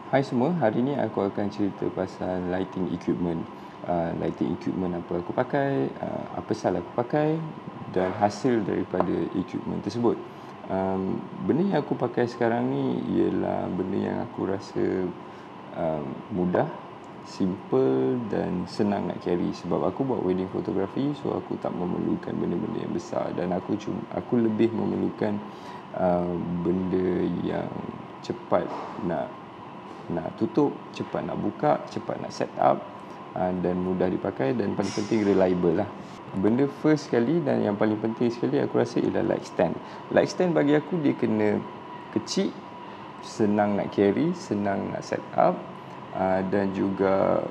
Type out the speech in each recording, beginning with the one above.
Hai semua, hari ni aku akan cerita pasal lighting equipment. Lighting equipment apa aku pakai, apa salah aku pakai dan hasil daripada equipment tersebut. Benda yang aku pakai sekarang ni ialah benda yang aku rasa mudah, simple dan senang nak carry. Sebab aku buat wedding photography, so aku tak memerlukan benda-benda yang besar dan aku lebih memerlukan benda yang cepat nak tutup, cepat nak buka, cepat nak set up dan mudah dipakai dan paling penting reliable lah. Benda first sekali dan yang paling penting sekali aku rasa ialah light stand. Light stand bagi aku dia kena kecil, senang nak carry, senang nak set up dan juga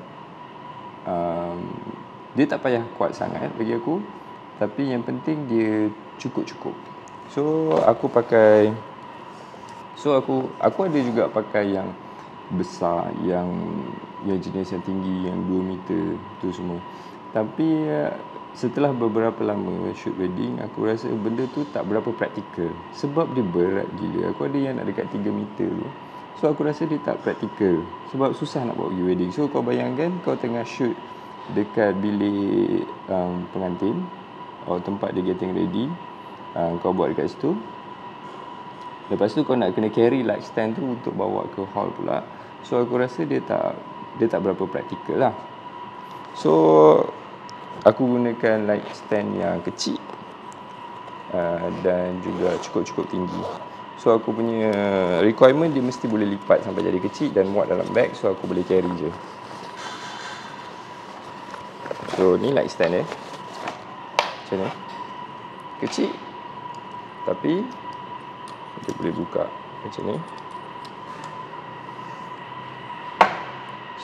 dia tak payah kuat sangat bagi aku, tapi yang penting dia cukup-cukup. So aku ada juga pakai yang besar, yang jenis yang tinggi, yang 2 meter tu semua. Tapi setelah beberapa lama shoot wedding, aku rasa benda tu tak berapa praktikal. Sebab dia berat gila. Aku ada yang nak dekat 3 meter tu. So aku rasa dia tak praktikal. Sebab susah nak bawa pergi wedding. So kau bayangkan kau tengah shoot dekat bilik pengantin, atau tempat dia getting ready, kau buat dekat situ. Lepas tu kau nak kena carry light stand tu untuk bawa ke hall pula. So aku rasa dia tak berapa praktikal lah. So aku gunakan light stand yang kecil dan juga cukup-cukup tinggi. So aku punya requirement dia mesti boleh lipat sampai jadi kecil dan muat dalam bag, so aku boleh carry je. So ni light stand macam ni. Kecil tapi dia boleh buka macam ni.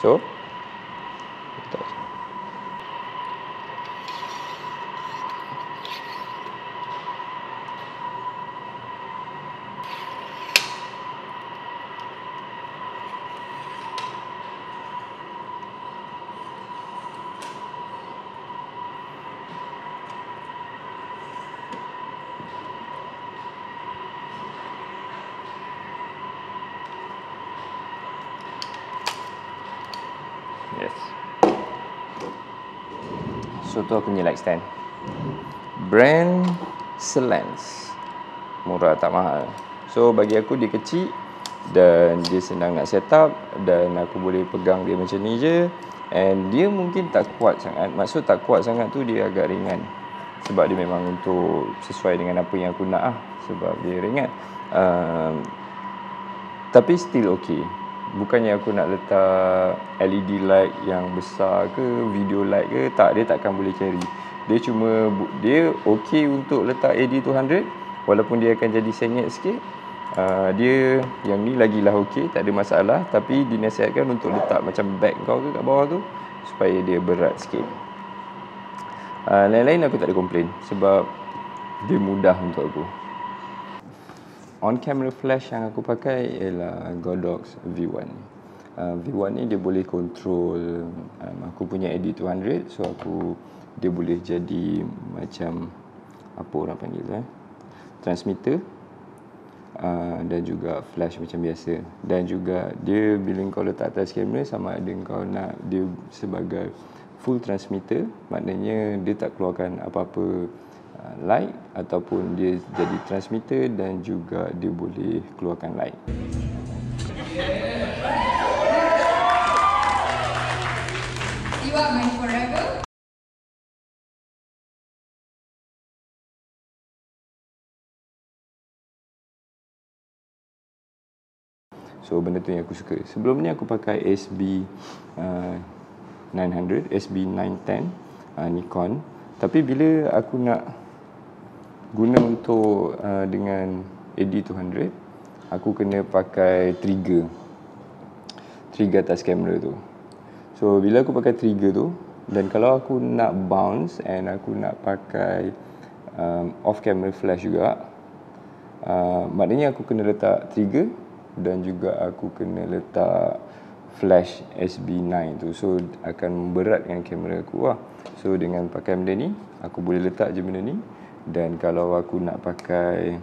So yes. So tu aku punya light stand. Brand Celence. Murah tak mahal. So bagi aku dia kecil dan dia senang nak set up dan aku boleh pegang dia macam ni je. And dia mungkin tak kuat sangat. Maksud tak kuat sangat tu dia agak ringan. Sebab dia memang untuk sesuai dengan apa yang aku nak lah. Sebab dia ringan. Tapi still okay. Bukannya aku nak letak LED light yang besar ke, video light ke, tak, dia takkan boleh carry. Dia okay untuk letak AD200, walaupun dia akan jadi sengit sikit. Dia yang ni lagilah okay, tak ada masalah. Tapi dinasihatkan untuk letak macam bag kau ke kat bawah tu, supaya dia berat sikit. Lain-lain aku tak ada komplain, sebab dia mudah untuk aku. On camera flash yang aku pakai ialah Godox V1. V1 ni dia boleh control aku punya AD200. So dia boleh jadi macam apa orang panggil transmitter, dan juga flash macam biasa. Dan juga dia bila kau letak atas kamera, sama ada kau nak dia sebagai full transmitter, maknanya dia tak keluarkan apa-apa light, ataupun dia jadi transmitter dan juga dia boleh keluarkan light. You are my forever. So benda tu yang aku suka. Sebelum ni aku pakai SB 900, SB 910 Nikon. Tapi bila aku nak guna untuk dengan AD200, aku kena pakai trigger atas kamera tu. So bila aku pakai trigger tu, dan kalau aku nak bounce and aku nak pakai off camera flash juga, maknanya aku kena letak trigger dan juga aku kena letak flash SB9 tu. So akan memberatkan kamera aku lah. So dengan pakai benda ni, aku boleh letak je benda ni. Dan kalau aku nak pakai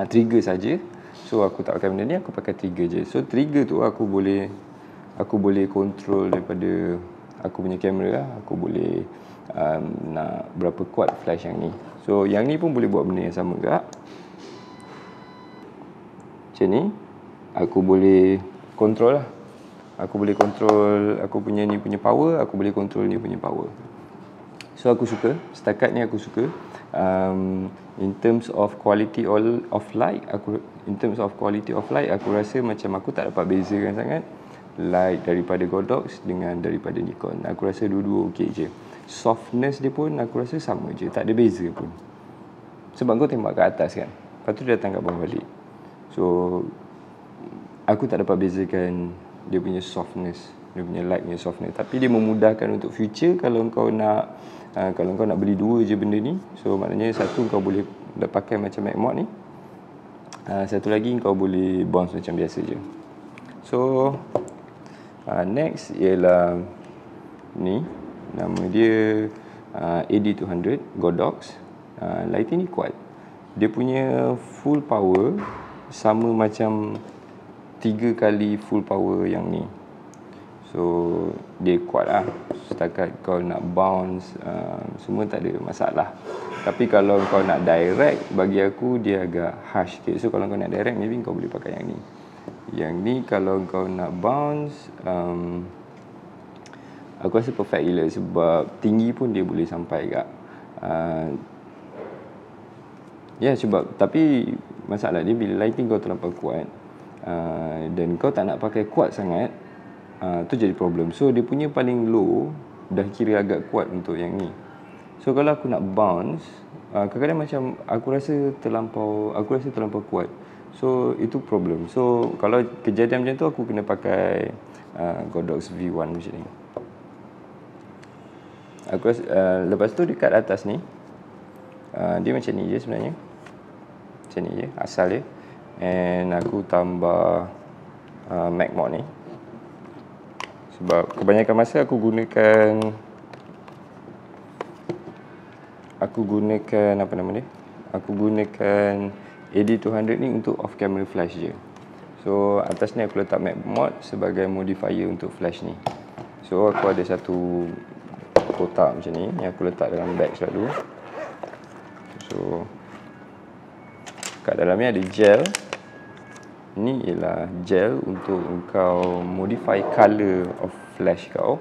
trigger saja, So aku tak pakai benda ni, aku pakai trigger je. So trigger tu aku boleh control daripada aku punya kamera lah. Aku boleh nak berapa kuat flash yang ni. So yang ni pun boleh buat benda yang sama juga. Macam ni aku boleh control lah. Aku boleh control aku punya ni punya power, aku boleh control ni punya power. So aku suka, setakat ni aku suka. In terms of quality of light, aku rasa macam aku tak dapat bezakan sangat light daripada Godox dengan daripada Nikon. Aku rasa dua-dua okey je. Softness dia pun aku rasa sama je, tak ada beza pun. Sebab kau tembak ke atas kan, lepas tu dia datang kat bawah balik. So aku tak dapat bezakan dia punya softness, dia punya light punya softness. Tapi dia memudahkan untuk future kalau kau nak beli dua je benda ni. So maknanya satu kau boleh pakai macam Mac Mod ni, satu lagi kau boleh bounce macam biasa je. So next ialah ni, nama dia AD200 Godox. Lighting ni kuat. Dia punya full power sama macam 3 kali full power yang ni. So dia kuat lah. Setakat kau nak bounce semua tak ada masalah. Tapi kalau kau nak direct, bagi aku dia agak harsh sikit. So kalau kau nak direct, maybe kau boleh pakai yang ni. Yang ni kalau kau nak bounce, aku rasa perfect gila. Sebab tinggi pun dia boleh sampai kat sebab tapi masalah dia bila lighting kau terlampau kuat, dan kau tak nak pakai kuat sangat, tu jadi problem. So dia punya paling low dah kira agak kuat untuk yang ni. So kalau aku nak bounce, kadang-kadang macam aku rasa terlampau kuat. So itu problem. So kalau kejadian macam tu, aku kena pakai Godox V1 macam ni. Aku rasa, lepas tu dekat atas ni, dia macam ni je sebenarnya. Macam ni je asal dia. And aku tambah Mac Mod ni. Sebab kebanyakan masa aku gunakan apa nama dia? Aku gunakan AD200 ni untuk off camera flash je. So atas ni aku letak Mac Mod sebagai modifier untuk flash ni. So aku ada satu kotak macam ni yang aku letak dalam bag selalu. So kat dalam ni ada gel. Ni ialah gel untuk kau modify color of flash kau.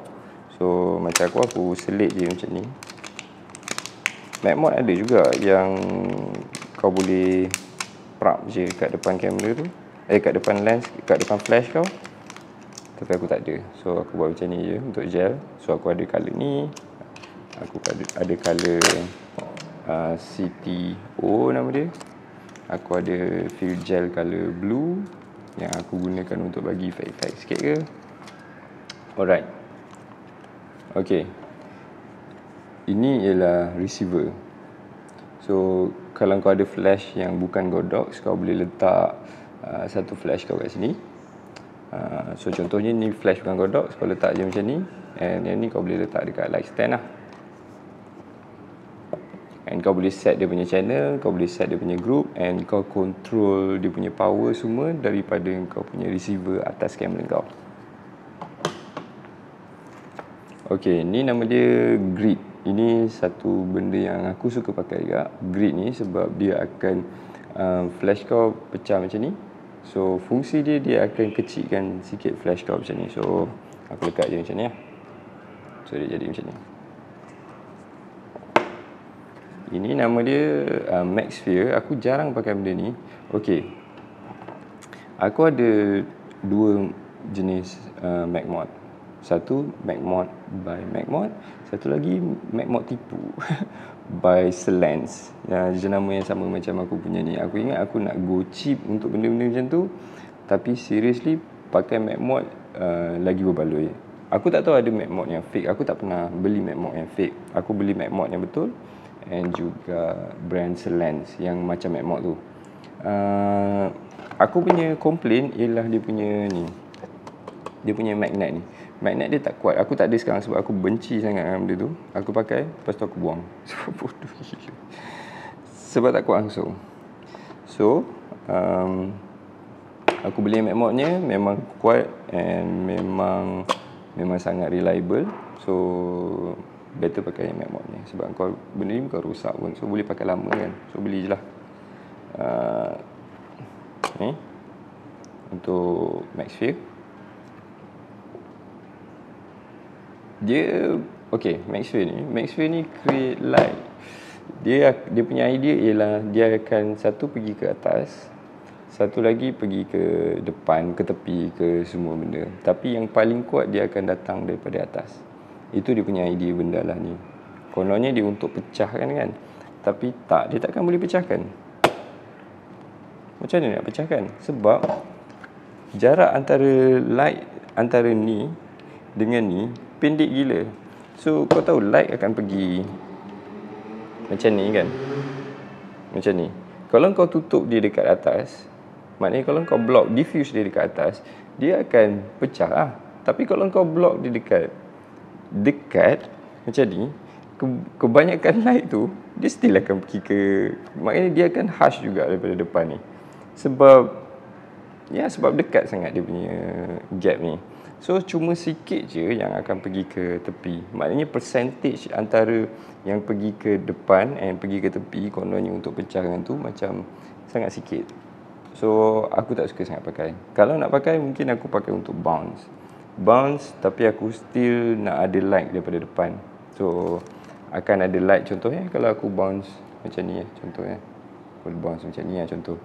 So macam aku selit je macam ni. Mac Mod ada juga yang kau boleh prap je kat depan kamera tu, kat depan lens, kat depan flash kau. Tapi aku tak ada. So aku buat macam ni je untuk gel. So aku ada color ni. Aku ada color CTO nama dia. Aku ada fill gel color blue yang aku gunakan untuk bagi efek-efek sikit ke. Alright. Okay. Ini ialah receiver. So kalau kau ada flash yang bukan Godox, kau boleh letak satu flash kau kat sini. So contohnya ni flash bukan Godox, kau letak je macam ni. And yang ni kau boleh letak dekat light stand lah. And kau boleh set dia punya channel, kau boleh set dia punya group, and kau control dia punya power semua daripada kau punya receiver atas kamera kau. Okay, ni nama dia grid. Ini satu benda yang aku suka pakai juga, grid ni, sebab dia akan flash kau pecah macam ni. So fungsi dia akan kecilkan sikit flash kau macam ni. So aku lekat je macam ni lah. So dia jadi macam ni. Ini nama dia Maxsphere. Aku jarang pakai benda ni. Okay, aku ada dua jenis Mac Mod. Satu Mac Mod by Mac Mod, satu lagi Mac Mod tipu by Celens. Jenama yang sama macam aku punya ni. Aku ingat aku nak go cheap untuk benda-benda macam tu, tapi seriously pakai Mac Mod lagi berbaloi. Aku tak tahu ada Mac Mod yang fake. Aku tak pernah beli Mac Mod yang fake. Aku beli Mac Mod yang betul, and juga brand Celens yang macam Mac Mod tu. Aku punya komplain ialah dia punya ni, dia punya magnet ni. Magnet dia tak kuat. Aku tak ada sekarang sebab aku benci sangat dengan benda tu. Aku pakai, lepas tu aku buang. Sebab bodoh gila. Sebab tak kuat langsung. So Aku beli MacModnya memang kuat and memang sangat reliable. So better pakai MacModnya sebab kau benda ni bukan rosak pun, so boleh pakai lama kan. So beli je lah. Ni untuk Maxfield. Dia okay, Maxfield ni create light. Dia punya idea ialah dia akan satu pergi ke atas, satu lagi pergi ke depan, ke tepi, ke semua benda. Tapi yang paling kuat dia akan datang daripada atas. Itu dia punya idea benda lah ni. Kononnya dia untuk pecahkan kan. Tapi tak, dia takkan boleh pecahkan. Macam mana nak pecahkan? Sebab jarak antara light antara ni dengan ni pendek gila. So kau tahu light akan pergi macam ni kan. Macam ni. Kalau kau tutup dia dekat atas, maknanya kalau kau block diffuse dia dekat atas, dia akan pecah lah. Tapi kalau kau block dia dekat macam ni, kebanyakan light tu dia still akan pergi ke, maknanya dia akan harsh juga daripada depan ni. Sebab dekat sangat dia punya gap ni. So cuma sikit je yang akan pergi ke tepi. Maknanya percentage antara yang pergi ke depan and pergi ke tepi kononnya untuk pecahkan tu macam sangat sikit. So aku tak suka sangat pakai. Kalau nak pakai mungkin aku pakai untuk bounce, tapi aku still nak ada light daripada depan. So akan ada light, contohnya kalau aku bounce macam ni contohnya. Aku bounce macam ni contoh.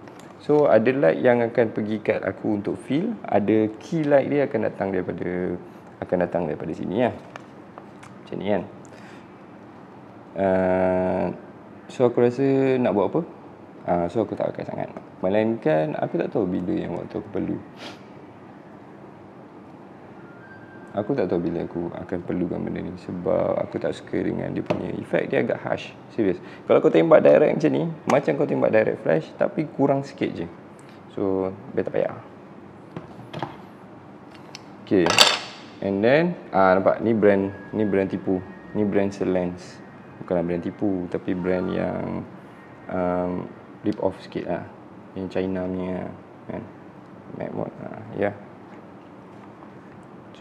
So ada light yang akan pergi kat aku untuk feel, ada key light dia akan datang daripada sini lah. Macam ni kan. So aku rasa nak buat apa? So aku tak pakai sangat. Melainkan aku tak tahu bila yang waktu aku perlu. Aku tak tahu bila aku akan perlukan benda ni. Sebab aku tak suka dengan dia punya efek. Dia agak harsh. Serius. Kalau kau tembak direct macam ni, macam kau tembak direct flash, tapi kurang sikit je. So better payah. Okay. And then nampak ni brand tipu. Ni brand Selens. Bukanlah brand tipu, tapi brand yang rip off sikit lah. Yang China punya kan. MacMod. Ya.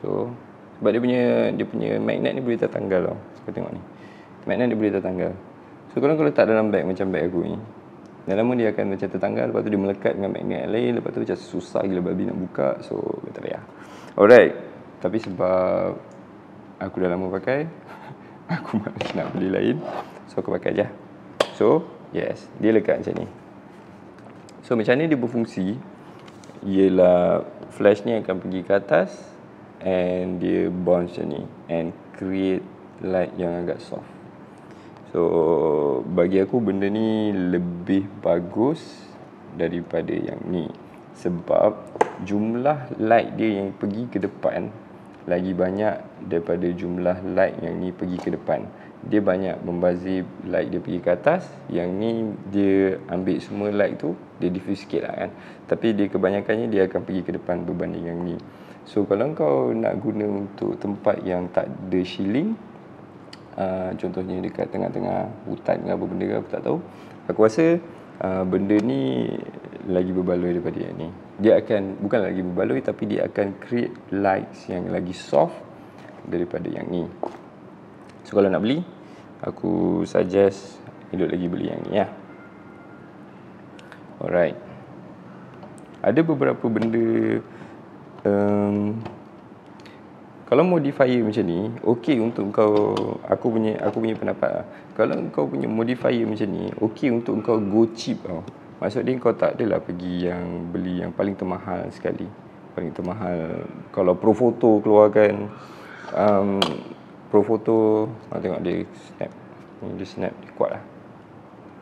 So sebab dia punya magnet ni boleh tertanggal tau. Kau tengok ni. Magnet dia boleh tertanggal. So kalau kau letak dalam beg macam beg aku ni, dah lama dia akan macam tertanggal, lepas tu dia melekat dengan magnet yang lain, lepas tu macam susah gila babi nak buka. So tak payah. Alright. Tapi sebab aku dah lama pakai, aku malas nak beli lain. So aku pakai je. So yes, dia lekat macam ni. So macam ni dia berfungsi ialah flash ni akan pergi ke atas and dia bounce macam ni and create light yang agak soft. So bagi aku benda ni lebih bagus daripada yang ni. Sebab jumlah light dia yang pergi ke depan lagi banyak daripada jumlah light yang ni pergi ke depan. Dia banyak membazir light dia pergi ke atas. Yang ni dia ambil semua light tu, dia diffuse sikit lah kan. Tapi dia kebanyakannya dia akan pergi ke depan berbanding yang ni. So kalau kau nak guna untuk tempat yang tak ada shielding, contohnya dekat tengah-tengah hutan ke apa benda ke aku tak tahu, aku rasa benda ni lagi berbaloi daripada yang ni. Dia akan, bukan lagi berbaloi, tapi dia akan create lights yang lagi soft daripada yang ni. So kalau nak beli, aku suggest elok lagi beli yang ni lah. Alright. Ada beberapa benda kalau modifier macam ni, okey untuk kau, aku punya pendapat lah. Kalau kau punya modifier macam ni, okey untuk kau go cheap tau. Maksudnya kau tak adalah pergi yang beli yang paling termahal sekali. Paling termahal. Kalau Profoto keluarkan Profoto, tengok dia snap. Dia snap, dia kuat lah.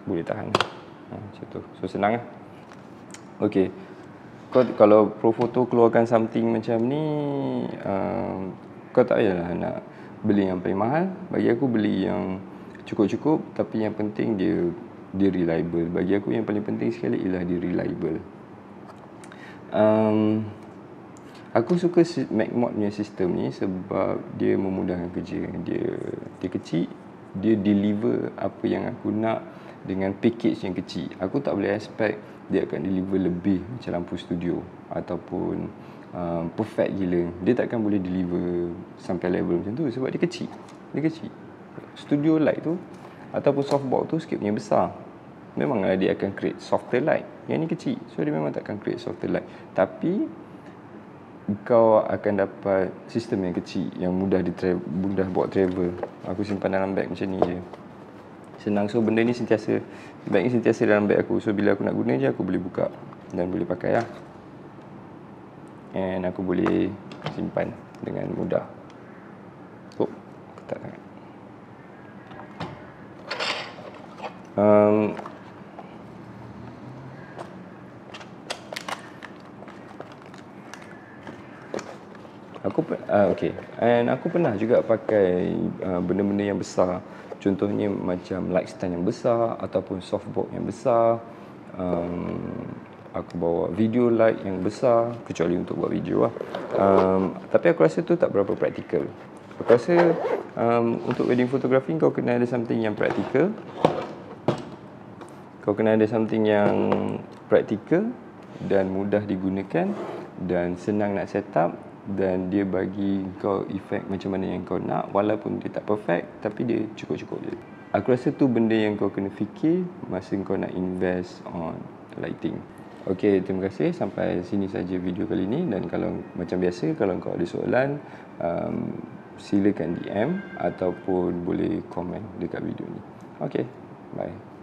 Boleh tahan. Macam tu. So senang lah. Okey. Kalau Profoto keluarkan something macam ni, kau tak payahlah nak beli yang paling mahal. Bagi aku beli yang cukup-cukup, tapi yang penting dia reliable. Bagi aku yang paling penting sekali ialah dia reliable. Aku suka MacMod punya sistem ni sebab dia memudahkan kerja. Dia kecil, dia deliver apa yang aku nak dengan package yang kecil. Aku tak boleh expect dia akan deliver lebih macam lampu studio ataupun perfect gila. Dia takkan boleh deliver sampai level macam tu sebab dia kecil. Dia kecil. Studio light tu ataupun softbox tu sikit punya besar. Memanglah dia akan create softer light. Yang ni kecil. So dia memang takkan create softer light. Tapi kau akan dapat sistem yang kecil yang mudah buat travel. Aku simpan dalam beg macam ni je. Senang. So benda ni beg ni sentiasa dalam beg aku. So bila aku nak guna je, aku boleh buka dan boleh pakai lah. And aku boleh simpan dengan mudah. Oh, ketat sangat. Okay. And aku pernah juga pakai benda-benda yang besar. Contohnya macam light stand yang besar ataupun softbox yang besar. Aku bawa video light yang besar, kecuali untuk buat video lah. Tapi aku rasa tu tak berapa praktikal. Aku rasa untuk wedding photography kau kena ada something yang praktikal. Kau kena ada something yang praktikal dan mudah digunakan dan senang nak set up, dan dia bagi kau efek macam mana yang kau nak, walaupun dia tak perfect tapi dia cukup-cukup je. Aku rasa tu benda yang kau kena fikir masa kau nak invest on lighting. Okay, terima kasih. Sampai sini saja video kali ni. Dan kalau macam biasa, kalau kau ada soalan, silakan DM ataupun boleh komen dekat video ni. Okay, bye.